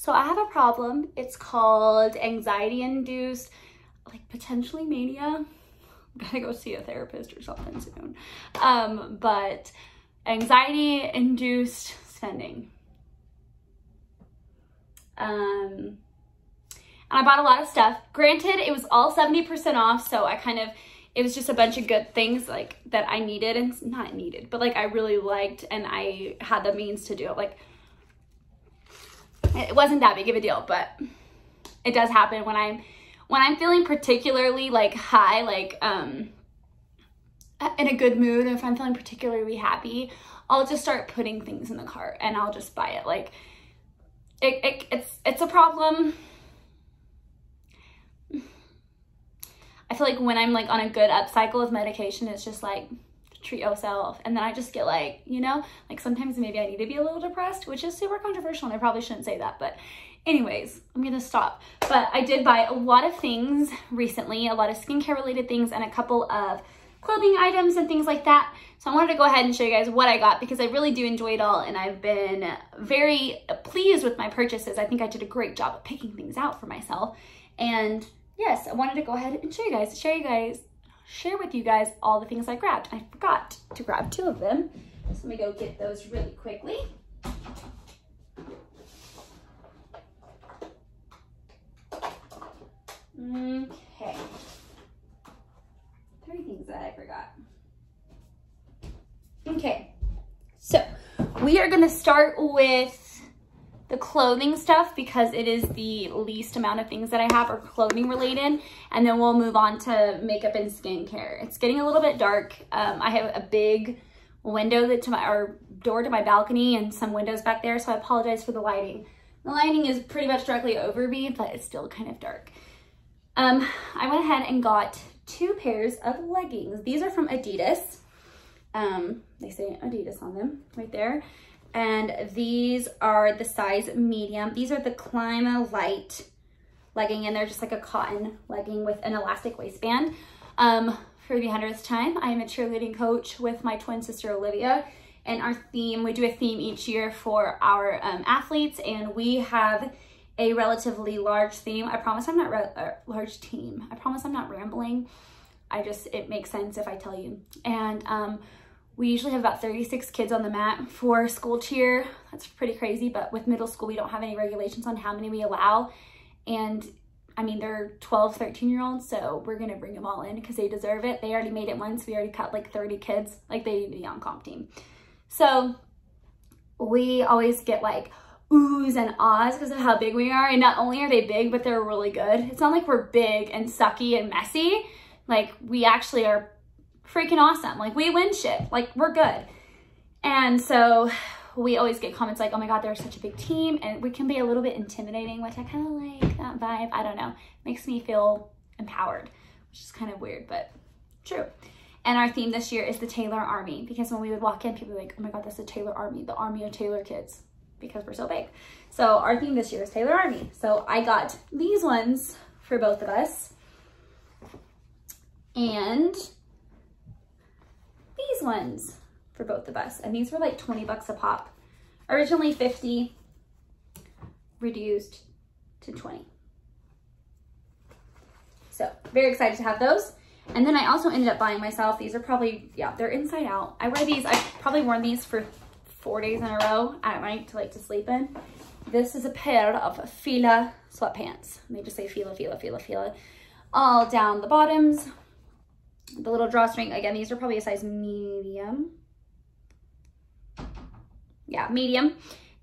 So I have a problem. It's called anxiety-induced, like potentially mania. I'm gonna go see a therapist or something soon. But anxiety-induced spending. And I bought a lot of stuff. Granted, it was all 70% off, so it was just a bunch of good things like that I needed, and not needed, but like I really liked, and I had the means to do it. Like, it wasn't that big of a deal, but it does happen when I'm feeling particularly like high, like in a good mood. If I'm feeling particularly happy, I'll just start putting things in the cart and I'll just buy it. Like it's a problem. I feel like when I'm like on a good up cycle of medication, it's just like treat yourself. And then I just get like, you know, like sometimes maybe I need to be a little depressed, which is super controversial and I probably shouldn't say that, but anyways, I'm gonna stop. But I did buy a lot of things recently, a lot of skincare related things and a couple of clothing items and things like that. So I wanted to go ahead and show you guys what I got because I really do enjoy it all and I've been very pleased with my purchases. I think I did a great job of picking things out for myself. And yes, I wanted to go ahead and share with you guys all the things I grabbed. I forgot to grab 2 of them. So let me go get those really quickly. Okay. 3 things that I forgot. Okay, so we are gonna start with the clothing stuff because it is the least amount of things that I have are clothing related, and then we'll move on to makeup and skincare. It's getting a little bit dark. I have a big window door to my balcony and some windows back there, so I apologize for the lighting. The lighting is pretty much directly over me, but it's still kind of dark. I went ahead and got 2 pairs of leggings. These are from Adidas. They say Adidas on them right there. And these are the size medium. These are the Climb Light legging, and they're just like a cotton legging with an elastic waistband. For the 100th time, I am a cheerleading coach with my twin sister Olivia, and our theme, we do a theme each year for our athletes, and we have a relatively large theme. I promise I'm not large team. I promise I'm not rambling. It makes sense if I tell you. And we usually have about 36 kids on the mat for school cheer. That's pretty crazy, but with middle school, we don't have any regulations on how many we allow. And I mean, they're 12, 13-year-olds, so we're gonna bring them all in because they deserve it. They already made it once. We already cut like 30 kids. Like, they need to be on comp team. So we always get like oohs and ahs because of how big we are. And not only are they big, but they're really good. It's not like we're big and sucky and messy. Like, we actually are freaking awesome. Like, we win shit. Like, we're good. And so we always get comments like, oh my God, they're such a big team. And we can be a little bit intimidating, which I kind of like that vibe. I don't know. Makes me feel empowered, which is kind of weird, but true. And our theme this year is the Taylor Army, because when we would walk in, people would be like, oh my God, that's the Taylor Army, the army of Taylor kids, because we're so big. So our theme this year is Taylor Army. So I got these ones for both of us. And these ones for both of us. And these were like 20 bucks a pop. Originally 50, reduced to 20. So very excited to have those. And then I also ended up buying myself, these are probably, yeah, they're inside out. I wear these, I've probably worn these for 4 days in a row at night to sleep in. This is a pair of Fila sweatpants. And they just say Fila, Fila, Fila, Fila. All down the bottoms. The little drawstring, again, these are probably a size medium. Yeah, medium.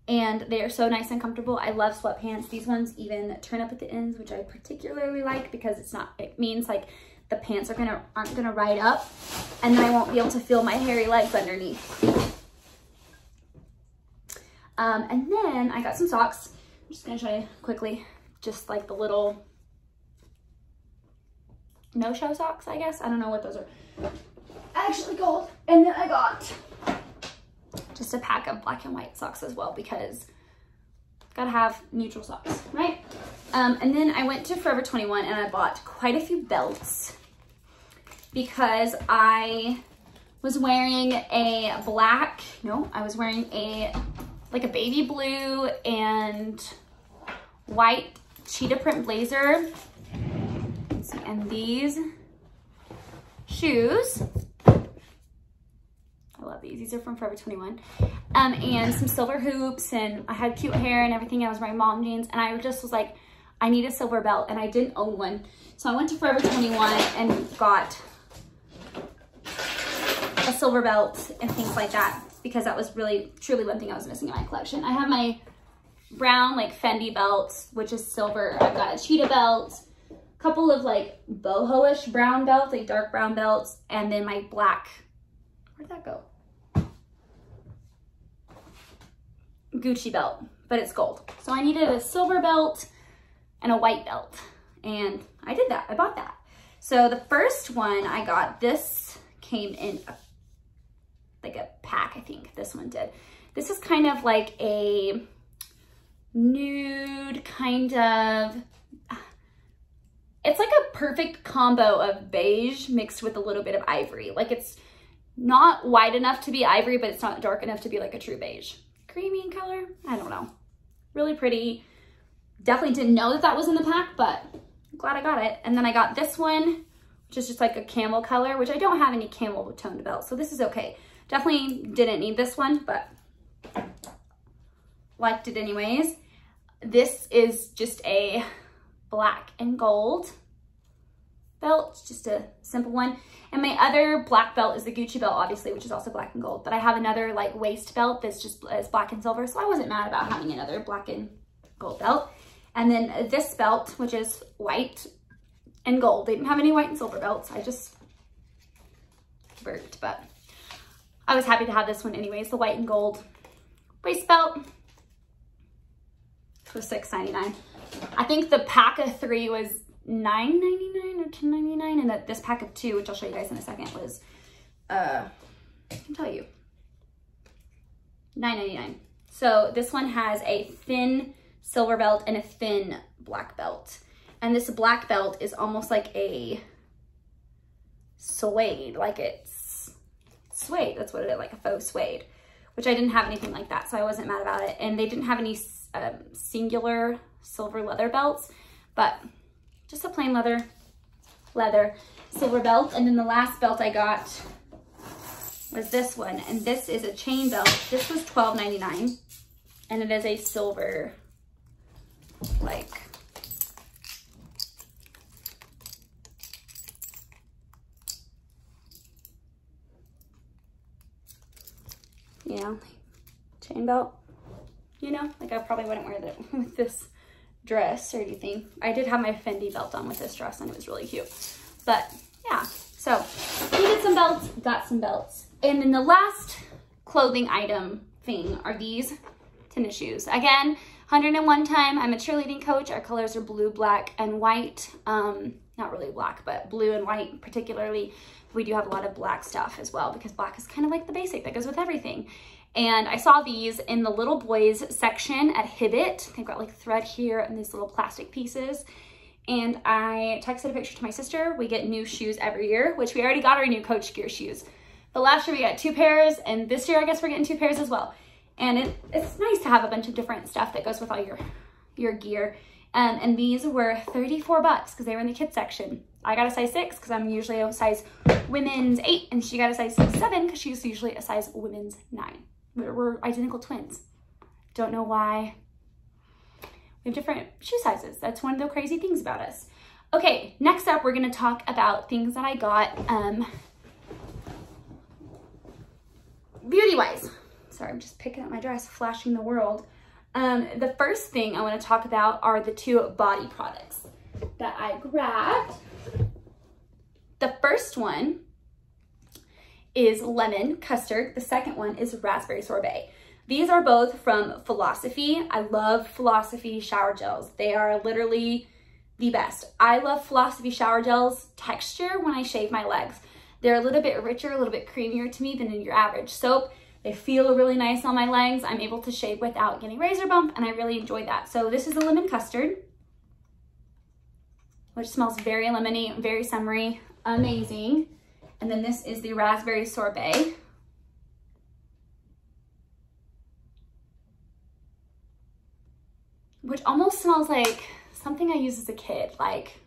And they are so nice and comfortable. I love sweatpants. These ones even turn up at the ends, which I particularly like because it means like the pants aren't gonna ride up and then I won't be able to feel my hairy legs underneath. And then I got some socks. I'm just gonna show you quickly, just like the little no-show socks, I guess. I don't know what those are actually called. And then I got just a pack of black and white socks as well because gotta have neutral socks, right? And then I went to Forever 21 and I bought quite a few belts because I was wearing a black, no, I was wearing like a baby blue and white cheetah print blazer. Let's see, and these shoes. I love these. These are from Forever 21. And some silver hoops, and I had cute hair and everything. I was wearing mom jeans, and I just was like, I need a silver belt, and I didn't own one. So I went to Forever 21 and got a silver belt and things like that, because that was really, truly one thing I was missing in my collection. I have my brown, like, Fendi belts, which is silver. I've got a cheetah belt, a couple of, like, boho-ish brown belts, like dark brown belts, and then my black, where'd that go? Gucci belt, but it's gold. So I needed a silver belt and a white belt, and I did that. I bought that. So the first one I got, this came in like a pack, I think this one did. This is kind of like a nude kind of, it's like a perfect combo of beige mixed with a little bit of ivory. Like, it's not wide enough to be ivory, but it's not dark enough to be like a true beige. Creamy in color, I don't know. Really pretty. Definitely didn't know that that was in the pack, but I'm glad I got it. And then I got this one, which is just like a camel color, which I don't have any camel toned belts, so this is okay. Definitely didn't need this one, but liked it anyways. This is just a black and gold belt, just a simple one. And my other black belt is the Gucci belt, obviously, which is also black and gold. But I have another like waist belt that's just as black and silver, so I wasn't mad about having another black and gold belt. And then this belt, which is white and gold. They didn't have any white and silver belts. I just burped, but I was happy to have this one anyways, the white and gold waist belt. It was $6.99. I think the pack of 3 was $9.99 or $10.99, and that this pack of 2, which I'll show you guys in a second, was I can tell you, $9.99. So this one has a thin silver belt and a thin black belt, and this black belt is almost like a suede, like it's suede. That's what it is, like a faux suede, which I didn't have anything like that, so I wasn't mad about it. And they didn't have any singular silver leather belts, but just a plain leather silver belt. And then the last belt I got was this one, and this is a chain belt. This was $12.99, and it is a silver, like, you know, chain belt, you know, like I probably wouldn't wear that with this dress or anything. I did have my Fendi belt on with this dress, and it was really cute. But yeah, so needed some belts, got some belts. And then the last clothing item thing are these tennis shoes. Again, 101 time. I'm a cheerleading coach. Our colors are blue, black, and white. Not really black, but blue and white particularly. We do have a lot of black stuff as well, because black is kind of like the basic that goes with everything. And I saw these in the little boys section at Hibbett. They've got like thread here and these little plastic pieces. And I texted a picture to my sister. We get new shoes every year, which we already got our new Coach Gear shoes. But last year we got 2 pairs, and this year I guess we're getting 2 pairs as well. And it's nice to have a bunch of different stuff that goes with all your gear. And these were $34 because they were in the kids section. I got a size 6 because I'm usually a size women's 8, and she got a size 7 because she's usually a size women's 9. We're identical twins. Don't know why. We have different shoe sizes. That's one of the crazy things about us. Okay, next up, we're gonna talk about things that I got beauty-wise. Sorry, I'm just picking up my dress, flashing the world. The first thing I wanna talk about are the 2 body products that I grabbed. The first one is lemon custard. The second one is raspberry sorbet. These are both from Philosophy. I love Philosophy shower gels. They are literally the best. I love Philosophy shower gels texture when I shave my legs. They're a little bit richer, a little bit creamier to me than in your average soap. They feel really nice on my legs. I'm able to shave without getting razor bump, and I really enjoy that. So this is the lemon custard, which smells very lemony, very summery, amazing. And then this is the raspberry sorbet. which almost smells like something I used as a kid, like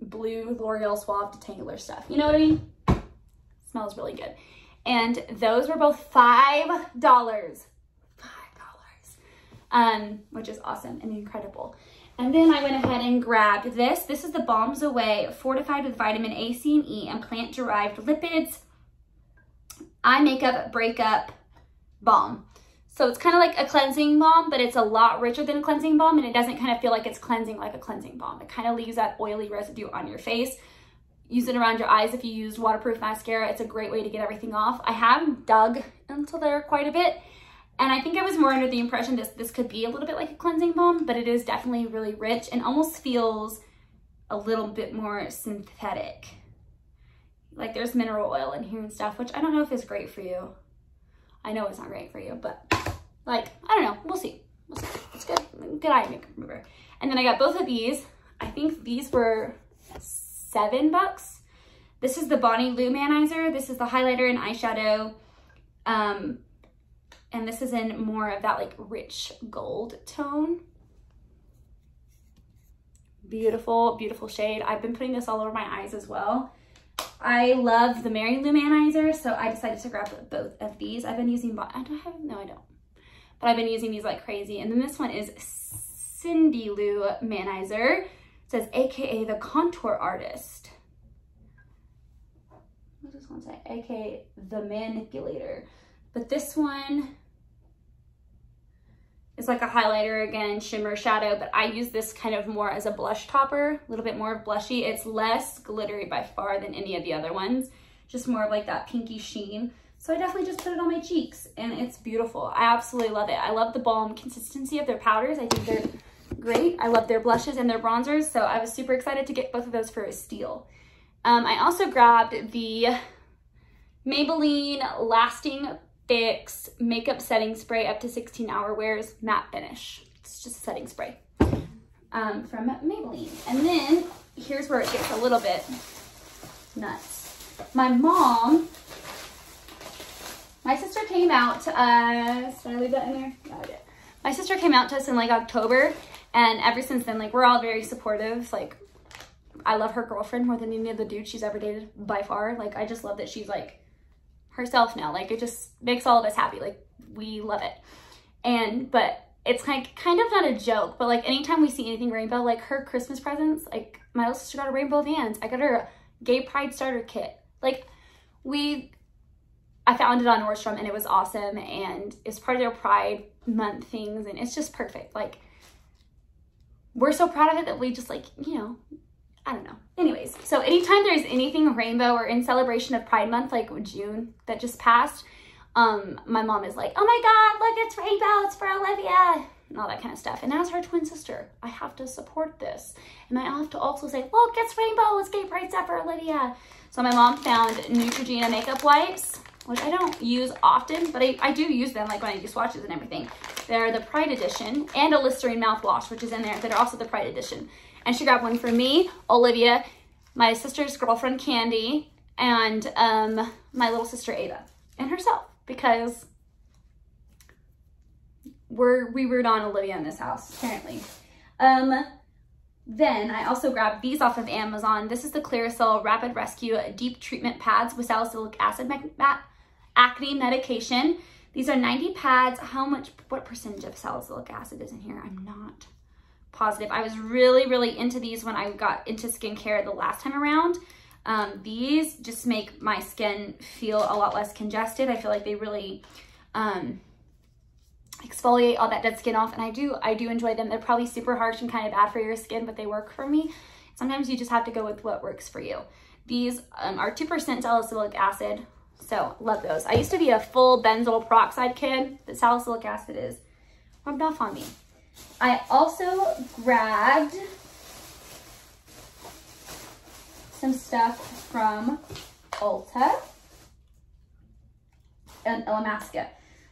blue L'Oreal Suave Detangular stuff. You know what I mean? Smells really good. And those were both $5. Which is awesome and incredible. And then I went ahead and grabbed this. This is the Balms Away fortified with vitamin A, C, and E and plant-derived lipids eye makeup breakup balm. So it's kind of like a cleansing balm, but it's a lot richer than a cleansing balm, and it doesn't kind of feel like it's cleansing like a cleansing balm. It kind of leaves that oily residue on your face. Use it around your eyes if you use waterproof mascara. It's a great way to get everything off. I have dug into there quite a bit, and I think I was more under the impression this could be a little bit like a cleansing balm, but it is definitely really rich and almost feels a little bit more synthetic. Like there's mineral oil in here and stuff, which I don't know if is great for you. I know it's not great for you, but like, I don't know, we'll see. We'll see. It's good, good eye makeup remover. And then I got both of these. I think these were $7. This is the Bonnie Lou Manizer. This is the highlighter and eyeshadow. And this is in more of that like rich gold tone. Beautiful, beautiful shade. I've been putting this all over my eyes as well. I love the Mary Lou Manizer, so I decided to grab both of these. I've been using, no I don't. But I've been using these like crazy. And then this one is Cindy Lou Manizer. It says AKA the Contour Artist. What does this one say? AKA the Manipulator. But this one is like a highlighter again, shimmer shadow, but I use this kind of more as a blush topper, a little bit more blushy. It's less glittery by far than any of the other ones, just more of like that pinky sheen. So I definitely just put it on my cheeks and it's beautiful. I absolutely love it. I love the balm consistency of their powders. I think they're great. I love their blushes and their bronzers. So I was super excited to get both of those for a steal. I also grabbed the Maybelline Lasting Fix Makeup Setting Spray up to 16-hour wears matte finish. It's just a setting spray from Maybelline. And then here's where it gets a little bit nuts. My sister came out to us, did I leave that in there? No, I did. My sister came out to us in like October, and ever since then, like we're all very supportive. Like I love her girlfriend more than any of the dudes she's ever dated by far. Like I just love that she's like herself now. Like it just makes all of us happy. Like we love it. But it's like kind of not a joke, but like anytime we see anything rainbow, like her Christmas presents, like my little sister got a rainbow Vans. I got her a gay pride starter kit. Like I found it on Nordstrom and it was awesome, and it's part of their Pride Month things, and it's just perfect. Like we're so proud of it that we just like, you know, I don't know. Anyways, so anytime there's anything rainbow or in celebration of Pride Month, like June that just passed, my mom is like, oh my God, look, it's rainbow, it's for Olivia, and all that kind of stuff. And as her twin sister, I have to support this. And I have to also say, look, it's rainbow, it's gay pride stuff for Olivia. So my mom found Neutrogena makeup wipes, which I don't use often, but I do use them like when I do swatches and everything. They're the Pride Edition, and a Listerine mouthwash, which is in there, that are also the Pride Edition. And she grabbed one for me, Olivia, my sister's girlfriend, Candy, and my little sister, Ava, and herself, because we root on Olivia in this house, apparently. Then I also grabbed these off of Amazon. This is the Clearasil Rapid Rescue Deep Treatment Pads with Salicylic Acid Acne Medication. These are 90 pads. What percentage of salicylic acid is in here? I'm not positive. I was really, really into these when I got into skincare the last time around. These just make my skin feel a lot less congested. I feel like they really exfoliate all that dead skin off, and I do enjoy them. They're probably super harsh and kind of bad for your skin, but they work for me. Sometimes you just have to go with what works for you. These are 2% salicylic acid, so love those. I used to be a full benzoyl peroxide kid, but salicylic acid is rubbed off on me. I also grabbed some stuff from Ulta and Illamasqua.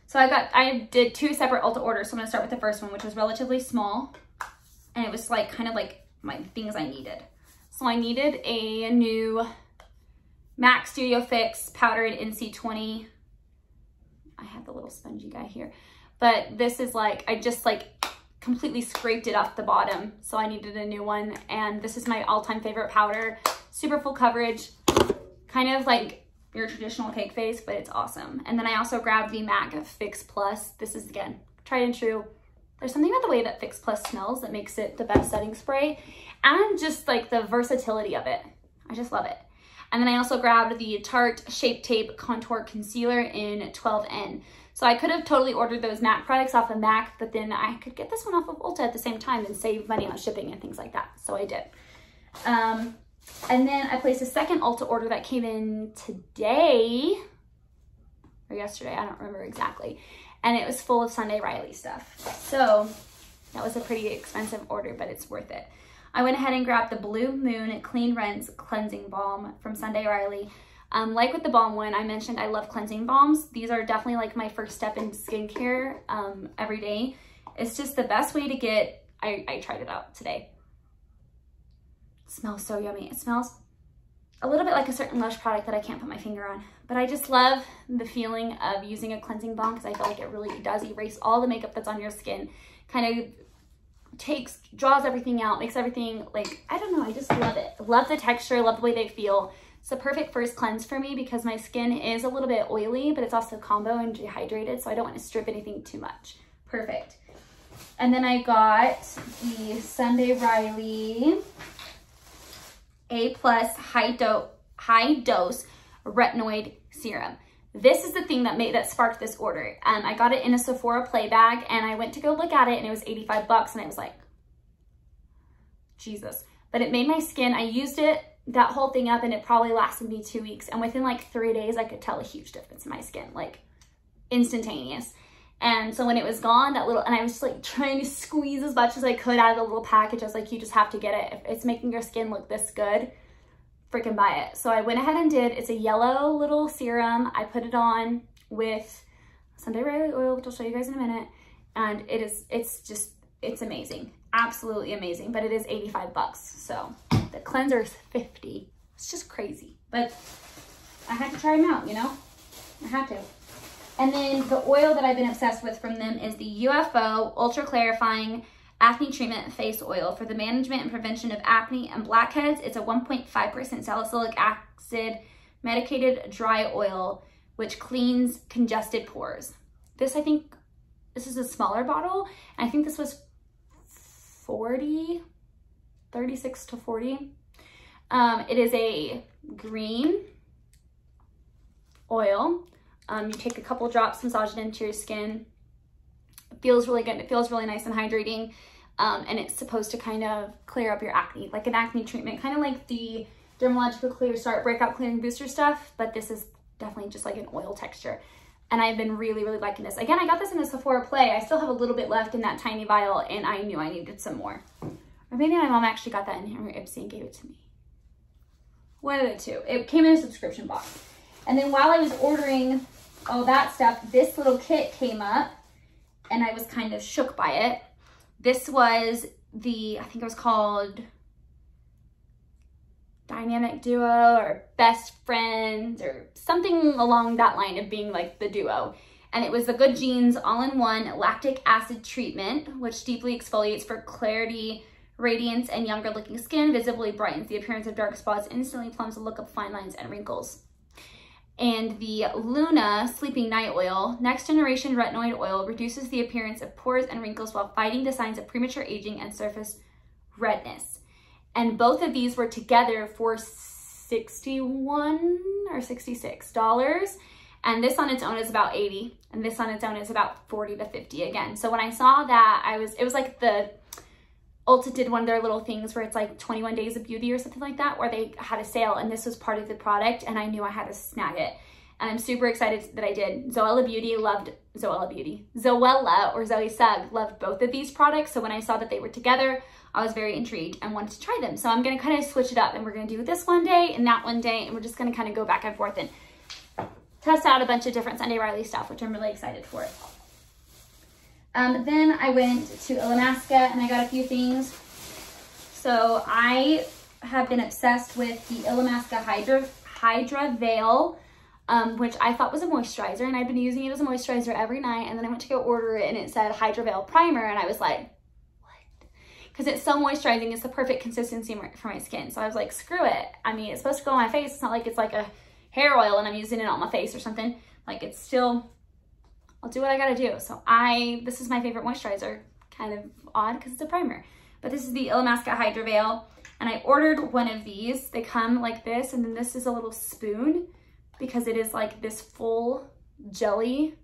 So I did 2 separate Ulta orders. So I'm gonna start with the first one, which was relatively small. And it was like kind of like my things I needed. So I needed a new MAC Studio Fix powder in NC20. I have the little spongy guy here. But this is like, I just like completely scraped it off the bottom, so I needed a new one. And this is my all-time favorite powder. Super full coverage, kind of like your traditional cake face, but it's awesome. And then I also grabbed the MAC Fix Plus. This is, again, tried and true. There's something about the way that Fix Plus smells that makes it the best setting spray, and just like the versatility of it. I just love it. And then I also grabbed the Tarte Shape Tape Contour Concealer in 12N. So I could have totally ordered those MAC products off of MAC, but then I could get this one off of Ulta at the same time and save money on shipping and things like that. So I did. And then I placed a second Ulta order that came in today or yesterday, I don't remember exactly. And it was full of Sunday Riley stuff. So that was a pretty expensive order, but it's worth it. I went ahead and grabbed the Blue Moon Clean Rinse Cleansing Balm from Sunday Riley. Like with the balm one, I mentioned I love cleansing balms. These are definitely like my first step in skincare every day. It's just the best way to get, I tried it out today. It smells so yummy. It smells a little bit like a certain Lush product that I can't put my finger on. But I just love the feeling of using a cleansing balm because I feel like it really does erase all the makeup that's on your skin. Kind of draws everything out, makes everything like, I don't know, I just love it. Love the texture, love the way they feel. It's the perfect first cleanse for me because my skin is a little bit oily, but it's also combo and dehydrated, so I don't want to strip anything too much. Perfect. And then I got the Sunday Riley A+ high dose retinoid serum. This is the thing that sparked this order. I got it in a Sephora play bag, and I went to go look at it, and it was 85 bucks, and I was like, Jesus. But it made my skin, I used it, that whole thing up, and it probably lasted me 2 weeks. And within like 3 days, I could tell a huge difference in my skin, like instantaneous. And so when it was gone, and I was just like trying to squeeze as much as I could out of the little package. I was like, you just have to get it. If it's making your skin look this good, freaking buy it. So I went ahead and did. It's a yellow little serum. I put it on with Sunday Riley oil, which I'll show you guys in a minute. And it's amazing. Absolutely amazing. But it is 85 bucks. So the cleanser is 50. It's just crazy. But I had to try them out, you know? I had to. And then the oil that I've been obsessed with from them is the UFO Ultra Clarifying Acne Treatment Face Oil for the management and prevention of acne and blackheads. It's a 1.5% salicylic acid medicated dry oil, which cleans congested pores. This, I think, this is a smaller bottle. And I think this was 36 to 40. It is a green oil. You take a couple drops, massage it into your skin. It feels really good. It feels really nice and hydrating. And it's supposed to kind of clear up your acne, like an acne treatment, kind of like the Dermalogica Clear Start Breakout Clearing Booster stuff, but this is definitely just like an oil texture. And I've been really, really liking this. Again, I got this in the Sephora Play. I still have a little bit left in that tiny vial, and I knew I needed some more. Or maybe my mom actually got that in her Ipsy and gave it to me. One of the two. It came in a subscription box. And then while I was ordering all that stuff, this little kit came up, and I was kind of shook by it. This was I think it was called Dynamic Duo or Best Friends or something along that line of being like the duo. And it was the Good Genes all-in-one lactic acid treatment, which deeply exfoliates for clarity, radiance, and younger looking skin, visibly brightens the appearance of dark spots, instantly plumps the look of fine lines and wrinkles. And the Luna Sleeping Night Oil, next generation retinoid oil, reduces the appearance of pores and wrinkles while fighting the signs of premature aging and surface redness. And both of these were together for $61 or $66. And this on its own is about $80. And this on its own is about $40 to $50 again. So when I saw that, it was like the Ulta did one of their little things where it's like 21 Days of Beauty or something like that, where they had a sale and this was part of the product, and I knew I had to snag it. And I'm super excited that I did. Zoella or Zoe Sugg loved both of these products. So when I saw that they were together, I was very intrigued and wanted to try them. So I'm gonna kind of switch it up, and we're gonna do this one day and that one day, and we're just gonna kind of go back and forth and test out a bunch of different Sunday Riley stuff, which I'm really excited for. Then I went to Illamasqua and I got a few things. So I have been obsessed with the Illamasqua Hydra Veil, which I thought was a moisturizer, and I've been using it as a moisturizer every night. And then I went to go order it, and it said Hydra Veil Primer, and I was like, because it's so moisturizing. It's the perfect consistency for my skin. So I was like, screw it. I mean, it's supposed to go on my face. It's not like it's like a hair oil and I'm using it on my face or something. Like, it's still, I'll do what I gotta do. So this is my favorite moisturizer. Kind of odd because it's a primer. But this is the Illamasqua Hydra Veil. And I ordered one of these. They come like this, and then this is a little spoon because it is like this full jelly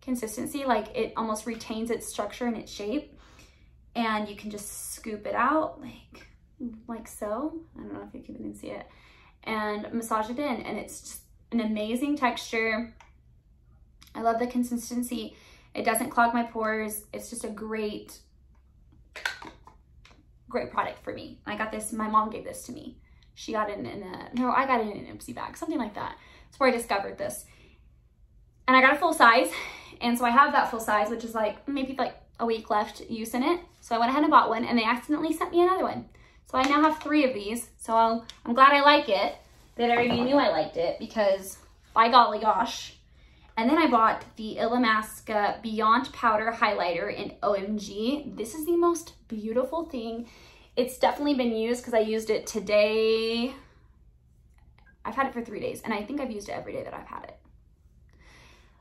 consistency. Like, it almost retains its structure and its shape. And you can just scoop it out like so. I don't know if you can even see it. And massage it in, and it's just an amazing texture. I love the consistency. It doesn't clog my pores. It's just a great product for me. I got this, my mom gave this to me. She got it I got it in an Ipsy bag, something like that. That's where I discovered this. And I got a full size. And so I have that full size, which is like maybe like a week left use in it. So I went ahead and bought one, and they accidentally sent me another one. So I now have 3 of these. So I'm glad I like it, that I already knew I liked it, because by golly gosh. And then I bought the Illamasqua Beyond Powder Highlighter in OMG. This is the most beautiful thing. It's definitely been used because I used it today. I've had it for 3 days, and I think I've used it every day that I've had it.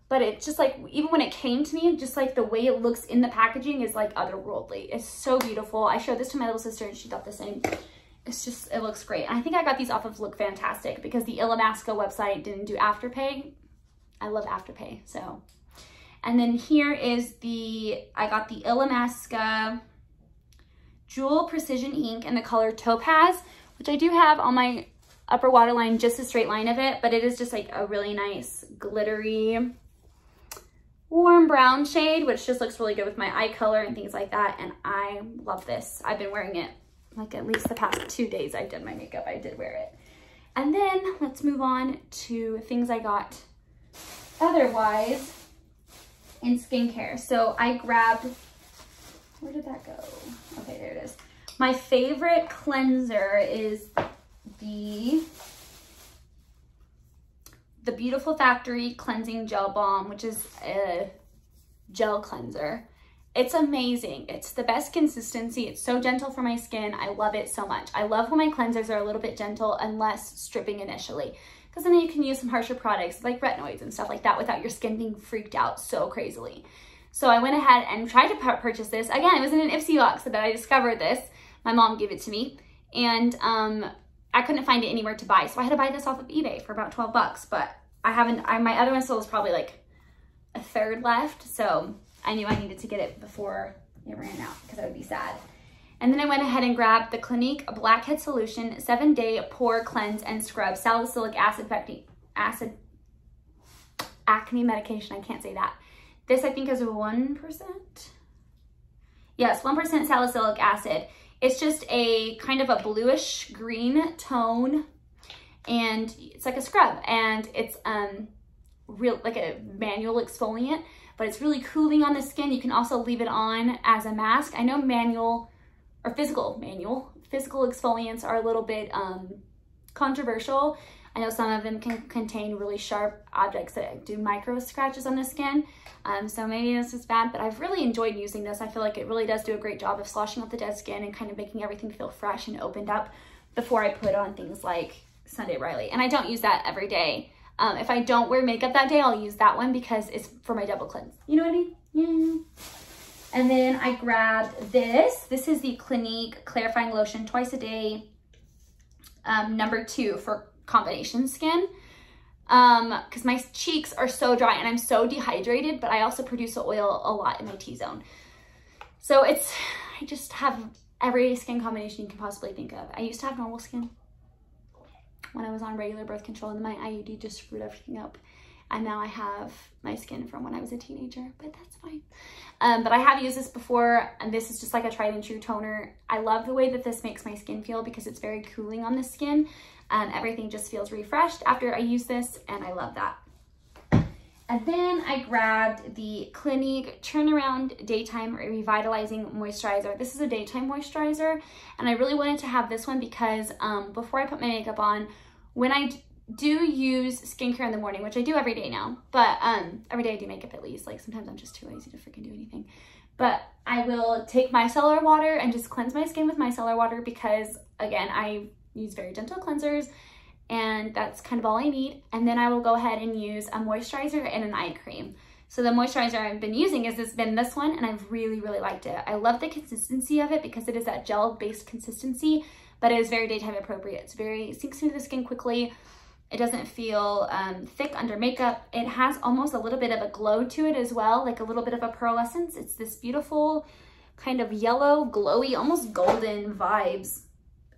But it's just like, even when it came to me, just like the way it looks in the packaging is like otherworldly. It's so beautiful. I showed this to my little sister and she thought the same. It's just, it looks great. And I think I got these off of Look Fantastic because the Illamasqua website didn't do Afterpay. I love Afterpay, so. And then here is I got the Illamasqua Jewel Precision Ink in the color Topaz, which I do have on my upper waterline, just a straight line of it, but it is just like a really nice glittery warm brown shade, which just looks really good with my eye color and things like that. And I love this. I've been wearing it like at least the past 2 days I've done my makeup. I did wear it. And then let's move on to things I got otherwise in skincare. So I grabbed, where did that go? Okay, there it is. My favorite cleanser is the Beautiful Factory Cleansing Gel Balm, which is a gel cleanser. It's amazing. It's the best consistency. It's so gentle for my skin. I love it so much. I love when my cleansers are a little bit gentle and less stripping initially, because then you can use some harsher products like retinoids and stuff like that without your skin being freaked out so crazily. So I went ahead and tried to purchase this. Again, it was in an Ipsy box that I discovered this. My mom gave it to me, and I couldn't find it anywhere to buy. So I had to buy this off of eBay for about 12 bucks, but my other one still was probably like a third left. So I knew I needed to get it before it ran out because I would be sad. And then I went ahead and grabbed the Clinique Blackhead Solution 7-Day Pore Cleanse and Scrub Salicylic Acid Acne Medication. I can't say that. This I think is 1%. Yes, 1% salicylic acid. It's just a kind of a bluish green tone, and it's like a scrub, and it's real like a manual exfoliant, but it's really cooling on the skin. You can also leave it on as a mask. I know physical exfoliants are a little bit controversial. I know some of them can contain really sharp objects that do micro scratches on the skin. So maybe this is bad, but I've really enjoyed using this. I feel like it really does do a great job of sloshing up the dead skin and kind of making everything feel fresh and opened up before I put on things like Sunday Riley. And I don't use that every day. If I don't wear makeup that day, I'll use that one because it's for my double cleanse. You know what I mean? Yeah. And then I grabbed this. This is the Clinique Clarifying Lotion Twice a Day, #2 for combination skin. Because my cheeks are so dry and I'm so dehydrated, but I also produce the oil a lot in my T-zone. So I just have every skin combination you can possibly think of. I used to have normal skin when I was on regular birth control, and then my IUD just screwed everything up. And now I have my skin from when I was a teenager, but that's fine. But I have used this before, and this is just like a tried and true toner. I love the way that this makes my skin feel because it's very cooling on the skin. Everything just feels refreshed after I use this, and I love that. And then I grabbed the Clinique Turnaround Daytime Revitalizing Moisturizer. This is a daytime moisturizer, and I really wanted to have this one because before I put my makeup on, when I do use skincare in the morning, which I do every day now, but every day I do makeup at least. Like sometimes I'm just too lazy to freaking do anything. but I will take micellar water and just cleanse my skin with micellar water because, again, I use very gentle cleansers and that's kind of all I need. And then I will go ahead and use a moisturizer and an eye cream. So the moisturizer I've been using has been this one, and I've really, really liked it. I love the consistency of it because it is that gel-based consistency, but it is very daytime appropriate. It's very, sinks into the skin quickly. It doesn't feel thick under makeup. It has almost a little bit of a glow to it as well, like a little bit of a pearlescence. It's this beautiful kind of yellow, glowy, almost golden vibes.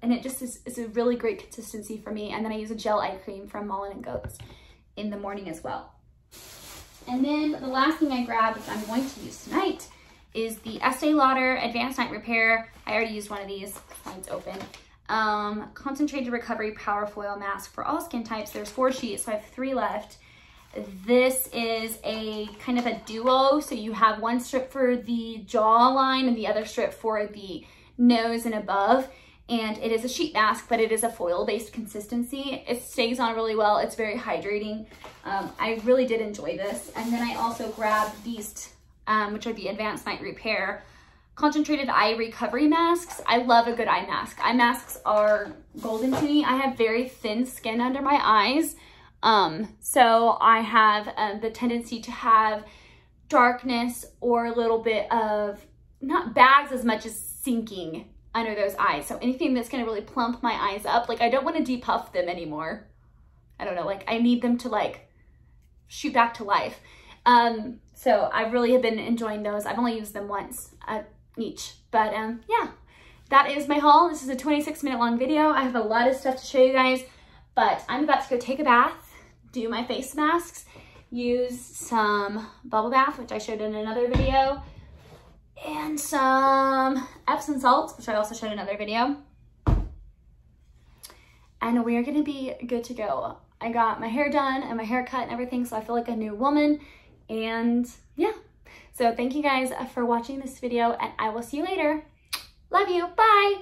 And it just is, it's a really great consistency for me. And then I use a gel eye cream from Mullen & Goats in the morning as well. And then the last thing I grabbed, which I'm going to use tonight, is the Estee Lauder Advanced Night Repair. I already used one of these, mine's open. Concentrated Recovery Power Foil Mask for all skin types. There's 4 sheets, so I have 3 left. This is a kind of a duo, so you have one strip for the jawline and the other strip for the nose and above. And it is a sheet mask, but it is a foil-based consistency. It stays on really well. It's very hydrating. I really did enjoy this. And then I also grabbed these, which are the Advanced Night Repair Concentrated Eye Recovery Masks. I love a good eye mask. Eye masks are golden to me. I have very thin skin under my eyes. So I have the tendency to have darkness or a little bit of, not bags as much as sinking under those eyes. So anything that's going to really plump my eyes up, like I don't want to depuff them anymore. I don't know, like I need them to like shoot back to life. So I really have been enjoying those. I've only used them once each, but yeah, that is my haul. This is a 26-minute long video. I have a lot of stuff to show you guys, but I'm about to go take a bath, do my face masks, use some bubble bath, which I showed in another video, and some Epsom salts, which I also showed in another video. And we are gonna be good to go. I got my hair done and my hair cut and everything, so I feel like a new woman. And yeah, so thank you guys for watching this video, and I will see you later. Love you, bye.